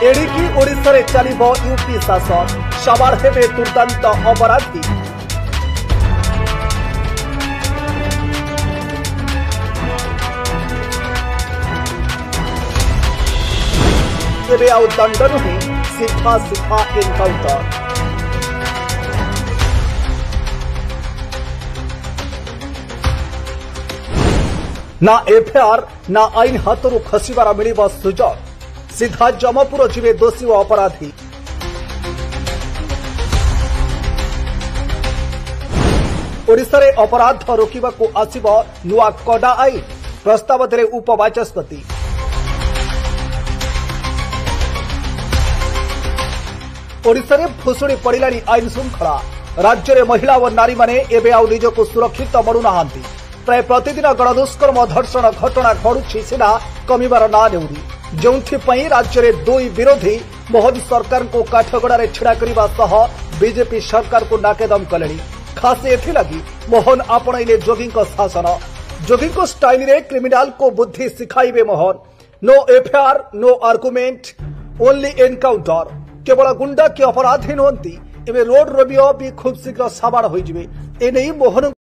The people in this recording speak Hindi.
एणिकी ओडिशा रे चलिबो यूपी शासन सवार हेबे दुर्दांत अपराधी। तेबे आउ दंड नुहे सीधा सीधा एनकाउंटर। ना एफआईआर ना आईन हाथरू खसिबार मिलिबो सुजोग। सीधा जमपुर जीवे दोषी और अपराधी। ओडिशा रे अपराध रोकिबाकू आसिबो नुआ कड़ा आईन प्रस्ताव देले उपबाचस्पति। ओडिशा रे फुसुड़ी पड़िलानी आईन श्रृंखला। राज्य में महिला और नारी माने एबे आउ निजको सुरक्षित मनु नाहांती। प्राय प्रतिदिन गणदुष्कर्म धर्षण घटना घड़ुछि सिना कमिबार ना नेउरी। जोंथिपई राज्य में दुई विरोधी मोहन सरकार को काठगड़ा छिड़ा करने सह बीजेपी सरकार को नाकेदम कले। खास एथिलागि मोहन आपणइले जोगी शासन। जोगी स्टाइल रे क्रिमिनाल को बुद्धि सिखाइबे Mohan. No FIR no argument only encounter. केवल गुंडा के अपराधी नुहंती एवं रोड रोमियो भी खूब शीघ्र साबाड़ होइजिबे। एने मोहन